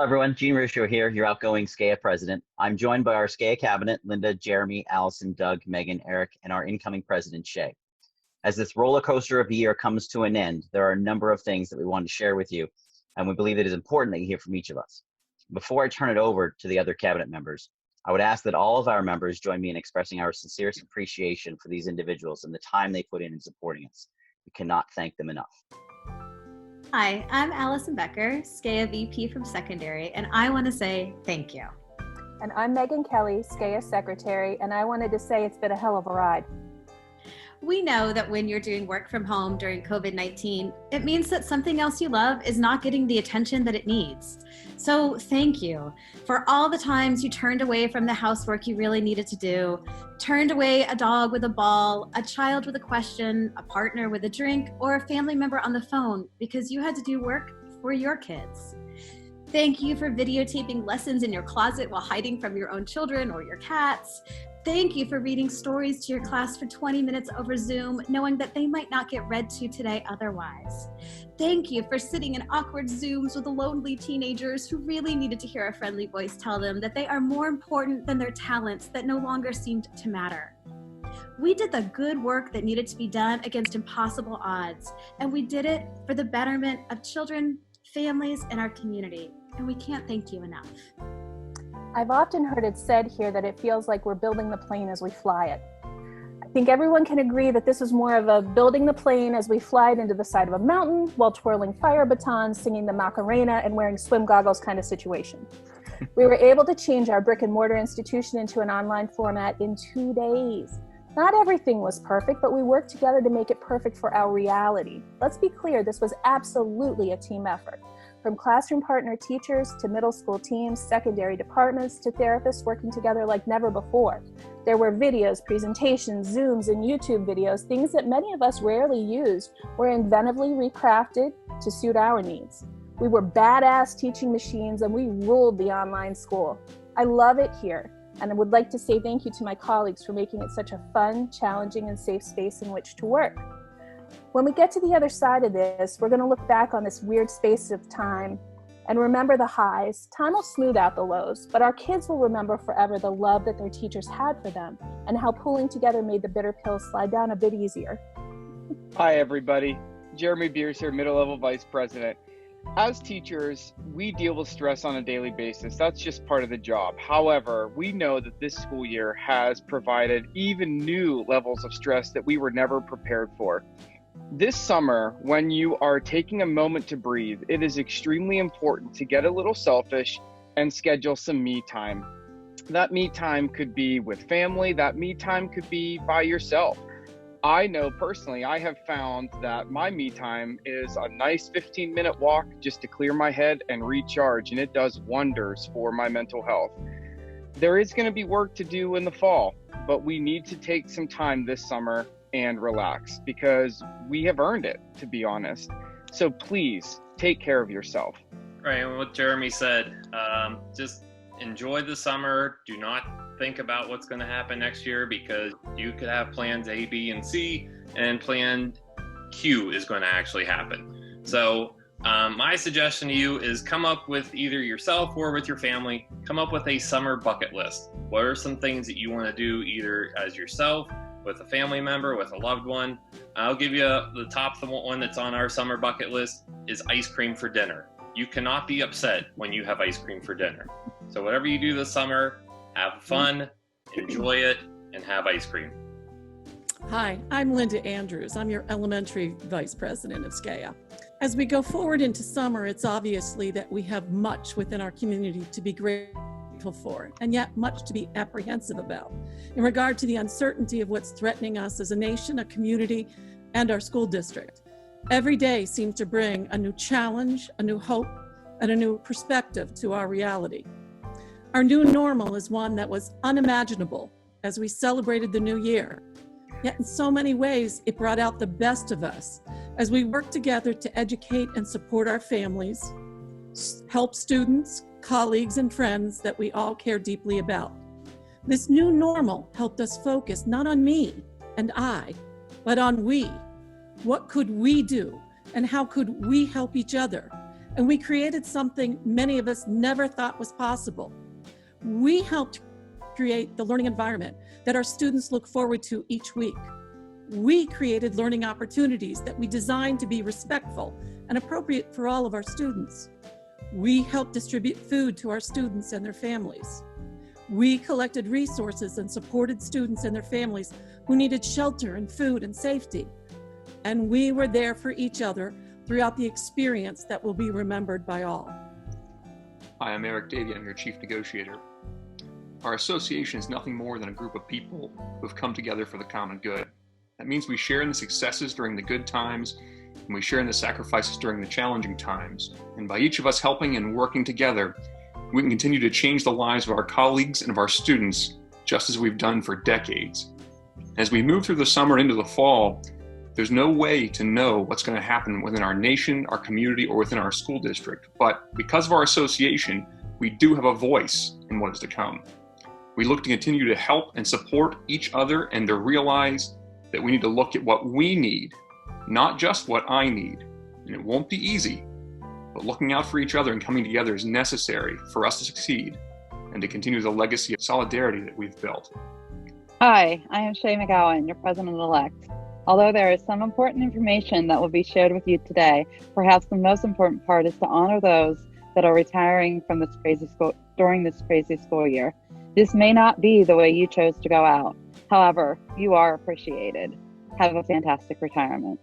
Hello, everyone. Gene Ruscio here, your outgoing SCAA president. I'm joined by our SCAA cabinet, Linda, Jeremy, Allison, Doug, Megan, Eric, and our incoming president, Shay. As this roller coaster of a year comes to an end, there are a number of things that we want to share with you, and we believe it is important that you hear from each of us. Before I turn it over to the other cabinet members, I would ask that all of our members join me in expressing our sincerest appreciation for these individuals and the time they put in supporting us. We cannot thank them enough. Hi, I'm Allison Becker, SCAA VP from Secondary, and I want to say thank you. And I'm Megan Kelly, SCAA Secretary, and I wanted to say it's been a hell of a ride. We know that when you're doing work from home during COVID-19, it means that something else you love is not getting the attention that it needs. So thank you for all the times you turned away from the housework you really needed to do, turned away a dog with a ball, a child with a question, a partner with a drink, or a family member on the phone because you had to do work for your kids. Thank you for videotaping lessons in your closet while hiding from your own children or your cats. Thank you for reading stories to your class for 20 minutes over Zoom, knowing that they might not get read to today otherwise. Thank you for sitting in awkward Zooms with lonely teenagers who really needed to hear a friendly voice tell them that they are more important than their talents that no longer seemed to matter. We did the good work that needed to be done against impossible odds, and we did it for the betterment of children, families, and our community, and we can't thank you enough. I've often heard it said here that it feels like we're building the plane as we fly it. I think everyone can agree that this is more of a building the plane as we fly it into the side of a mountain while twirling fire batons, singing the Macarena, and wearing swim goggles kind of situation. We were able to change our brick and mortar institution into an online format in 2 days. Not everything was perfect, but we worked together to make it perfect for our reality. Let's be clear, this was absolutely a team effort. From classroom partner teachers to middle school teams, secondary departments to therapists working together like never before. There were videos, presentations, Zooms, and YouTube videos, things that many of us rarely used were inventively recrafted to suit our needs. We were badass teaching machines and we ruled the online school. I love it here, and I would like to say thank you to my colleagues for making it such a fun, challenging, and safe space in which to work. When we get to the other side of this, we're going to look back on this weird space of time and remember the highs. Time will smooth out the lows, but our kids will remember forever the love that their teachers had for them and how pulling together made the bitter pills slide down a bit easier. Hi, everybody. Jeremy Beers here, Middle Level Vice President. As teachers, we deal with stress on a daily basis. That's just part of the job. However, we know that this school year has provided even new levels of stress that we were never prepared for. This summer, when you are taking a moment to breathe, it is extremely important to get a little selfish and schedule some me time. That me time could be with family, that me time could be by yourself. I know personally, I have found that my me time is a nice 15-minute walk just to clear my head and recharge, and it does wonders for my mental health. There is going to be work to do in the fall, but we need to take some time this summer and relax because we have earned it, to be honest. So please take care of yourself. Right, and what Jeremy said, just enjoy the summer. Do not think about what's going to happen next year because you could have plans A, B, and C, and plan Q is going to actually happen. So my suggestion to you is come up with either yourself or with your family, come up with a summer bucket list. What are some things that you want to do either as yourself, with a family member, with a loved one? I'll give you the top one that's on our summer bucket list is ice cream for dinner. You cannot be upset when you have ice cream for dinner. So whatever you do this summer, have fun, enjoy it, and have ice cream. Hi, I'm Linda Andrews. I'm your elementary vice president of SCAA. As we go forward into summer, it's obviously that we have much within our community to be grateful for, and yet much to be apprehensive about in regard to the uncertainty of what's threatening us as a nation, a community, and our school district. Every day seems to bring a new challenge, a new hope, and a new perspective to our reality. Our new normal is one that was unimaginable as we celebrated the new year. Yet in so many ways, it brought out the best of us as we work together to educate and support our families, help students, colleagues, and friends that we all care deeply about. This new normal helped us focus not on me and I, but on we. What could we do and how could we help each other? And we created something many of us never thought was possible. We helped create the learning environment that our students look forward to each week. We created learning opportunities that we designed to be respectful and appropriate for all of our students. We helped distribute food to our students and their families. We collected resources and supported students and their families who needed shelter and food and safety. And we were there for each other throughout the experience that will be remembered by all. Hi, I'm Eric Davey. I'm your Chief Negotiator. Our association is nothing more than a group of people who have come together for the common good. That means we share in the successes during the good times, and we share in the sacrifices during the challenging times. And by each of us helping and working together, we can continue to change the lives of our colleagues and of our students, just as we've done for decades. As we move through the summer into the fall, there's no way to know what's going to happen within our nation, our community, or within our school district. But because of our association, we do have a voice in what is to come. We look to continue to help and support each other and to realize that we need to look at what we need, not just what I need. And it won't be easy, but looking out for each other and coming together is necessary for us to succeed and to continue the legacy of solidarity that we've built. Hi, I am Shay McGowan, your president-elect. Although there is some important information that will be shared with you today, perhaps the most important part is to honor those that are retiring from this crazy school during this crazy school year. This may not be the way you chose to go out. However, you are appreciated. Have a fantastic retirement.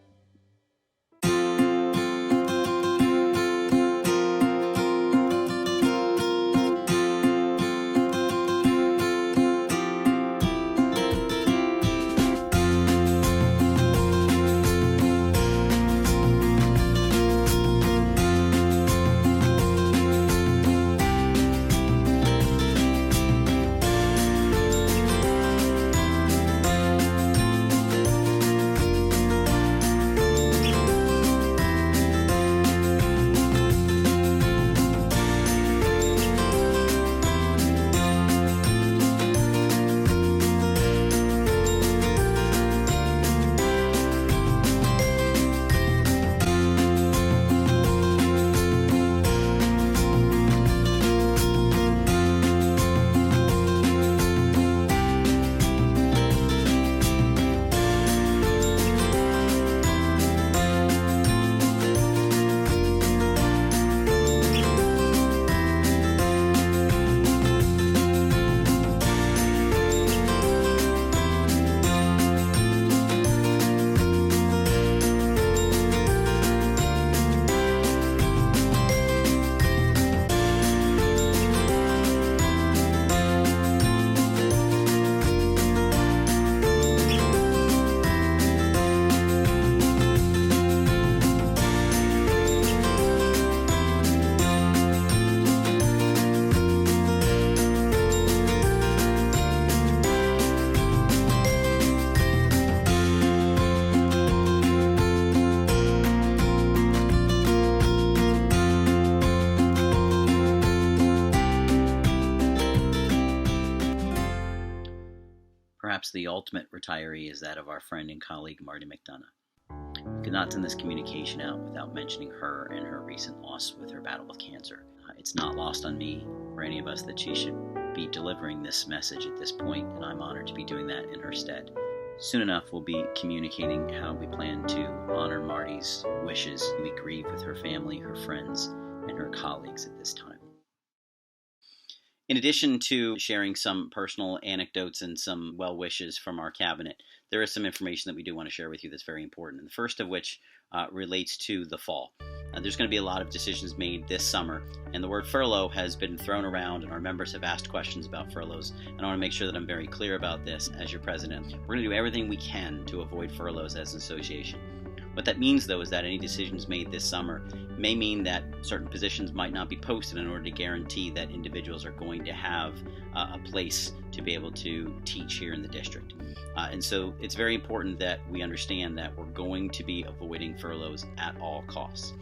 Perhaps the ultimate retiree is that of our friend and colleague Marty McDonough. We could not send this communication out without mentioning her and her recent loss with her battle with cancer. It's not lost on me or any of us that she should be delivering this message at this point, and I'm honored to be doing that in her stead. Soon enough, we'll be communicating how we plan to honor Marty's wishes. We grieve with her family, her friends, and her colleagues at this time. In addition to sharing some personal anecdotes and some well wishes from our cabinet, there is some information that we do want to share with you that's very important. And the first of which relates to the fall. There's going to be a lot of decisions made this summer, and the word furlough has been thrown around, and our members have asked questions about furloughs. And I want to make sure that I'm very clear about this as your president. We're going to do everything we can to avoid furloughs as an association. What that means, though, is that any decisions made this summer may mean that certain positions might not be posted in order to guarantee that individuals are going to have a place to be able to teach here in the district. And so it's very important that we understand that we're going to be avoiding furloughs at all costs.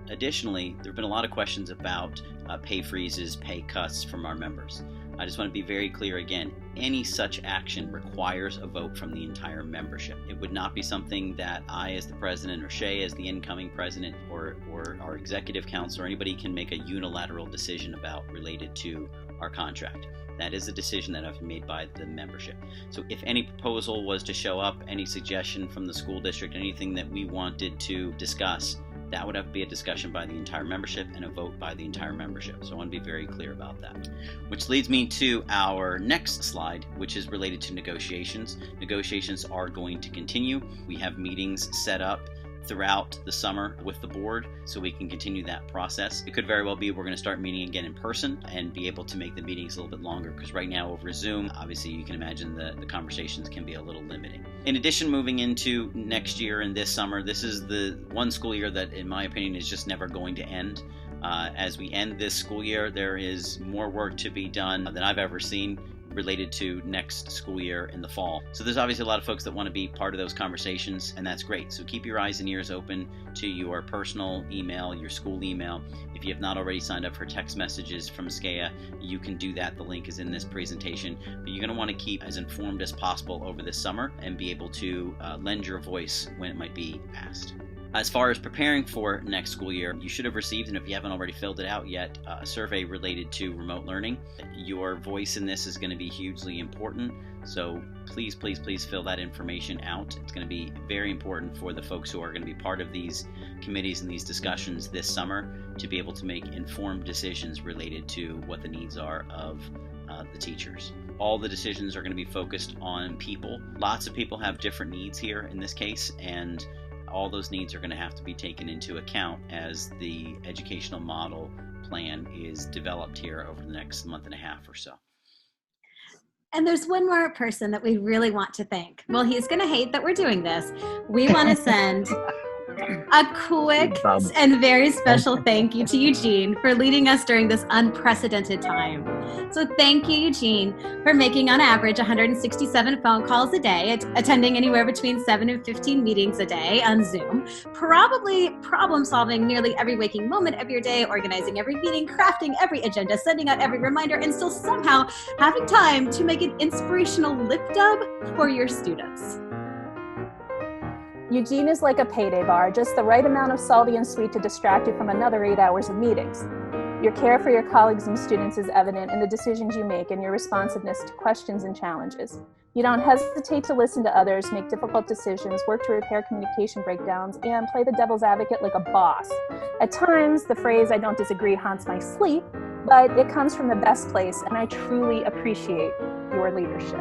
Additionally, there have been a lot of questions about pay freezes, pay cuts from our members. I just want to be very clear again, any such action requires a vote from the entire membership. It would not be something that I as the president or Shay as the incoming president or our executive council or anybody can make a unilateral decision about related to our contract. That is a decision that has been made by the membership. So if any proposal was to show up, any suggestion from the school district, anything that we wanted to discuss, that would have to be a discussion by the entire membership and a vote by the entire membership. So I want to be very clear about that. Which leads me to our next slide, which is related to negotiations. Negotiations are going to continue. We have meetings set up throughout the summer with the board so we can continue that process. It could very well be we're going to start meeting again in person and be able to make the meetings a little bit longer, because right now over Zoom, obviously you can imagine the conversations can be a little limiting. In addition, moving into next year and this summer, this is the one school year that in my opinion is just never going to end. As we end this school year, there is more work to be done than I've ever seen related to next school year in the fall. So there's obviously a lot of folks that want to be part of those conversations, and that's great. So keep your eyes and ears open to your personal email, your school email. If you have not already signed up for text messages from SCAEA, you can do that. The link is in this presentation. But you're going to want to keep as informed as possible over this summer and be able to lend your voice when it might be asked. As far as preparing for next school year, you should have received, and if you haven't already filled it out yet, a survey related to remote learning. Your voice in this is going to be hugely important, so please, please, please fill that information out. It's going to be very important for the folks who are going to be part of these committees and these discussions this summer to be able to make informed decisions related to what the needs are of the teachers. All the decisions are going to be focused on people. Lots of people have different needs here in this case, and all those needs are going to have to be taken into account as the educational model plan is developed here over the next month and a half or so. And there's one more person that we really want to thank. Well, he's going to hate that we're doing this. We want to send a quick and very special thank you to Eugene for leading us during this unprecedented time. So thank you, Eugene, for making on average 167 phone calls a day, attending anywhere between 7 and 15 meetings a day on Zoom, probably problem solving nearly every waking moment of your day, organizing every meeting, crafting every agenda, sending out every reminder, and still somehow having time to make an inspirational lip dub for your students. Eugene is like a payday bar, just the right amount of salty and sweet to distract you from another 8 hours of meetings. Your care for your colleagues and students is evident in the decisions you make and your responsiveness to questions and challenges. You don't hesitate to listen to others, make difficult decisions, work to repair communication breakdowns, and play the devil's advocate like a boss. At times, the phrase "I don't disagree" haunts my sleep, but it comes from the best place, and I truly appreciate your leadership.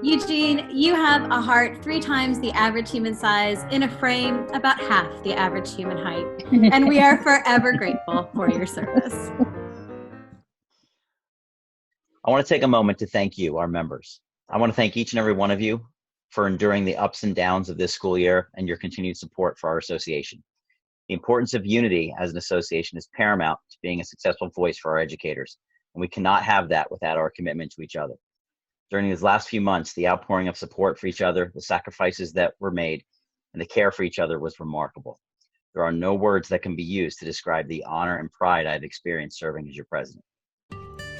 Eugene, you have a heart 3 times the average human size in a frame about half the average human height, and we are forever grateful for your service. I want to take a moment to thank you, our members. I want to thank each and every one of you for enduring the ups and downs of this school year and your continued support for our association. The importance of unity as an association is paramount to being a successful voice for our educators, and we cannot have that without our commitment to each other. During these last few months, the outpouring of support for each other, the sacrifices that were made, and the care for each other was remarkable. There are no words that can be used to describe the honor and pride I've experienced serving as your president.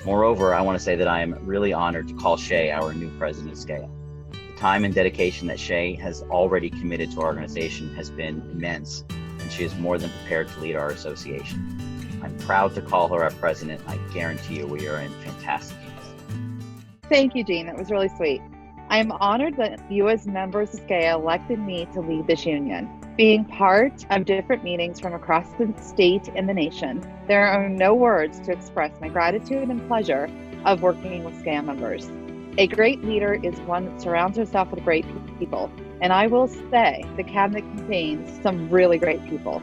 Moreover, I want to say that I am really honored to call Shay our new president of SCAEA. The time and dedication that Shay has already committed to our organization has been immense, and she is more than prepared to lead our association. I'm proud to call her our president. I guarantee you we are in fantastic hands. Thank you, Jean. That was really sweet. I am honored that you as members of SCAEA elected me to lead this union. Being part of different meetings from across the state and the nation, there are no words to express my gratitude and pleasure of working with SCAEA members. A great leader is one that surrounds herself with great people, and I will say the cabinet contains some really great people.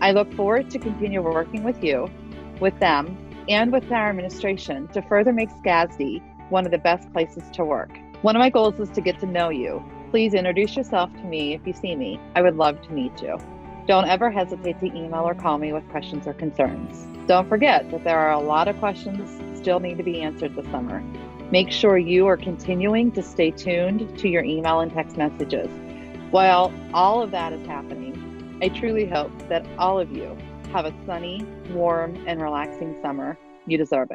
I look forward to continue working with you, with them, and with our administration to further make SCASD one of the best places to work. One of my goals is to get to know you. Please introduce yourself to me if you see me. I would love to meet you. Don't ever hesitate to email or call me with questions or concerns. Don't forget that there are a lot of questions still need to be answered this summer. Make sure you are continuing to stay tuned to your email and text messages. While all of that is happening, I truly hope that all of you have a sunny, warm, and relaxing summer. You deserve it.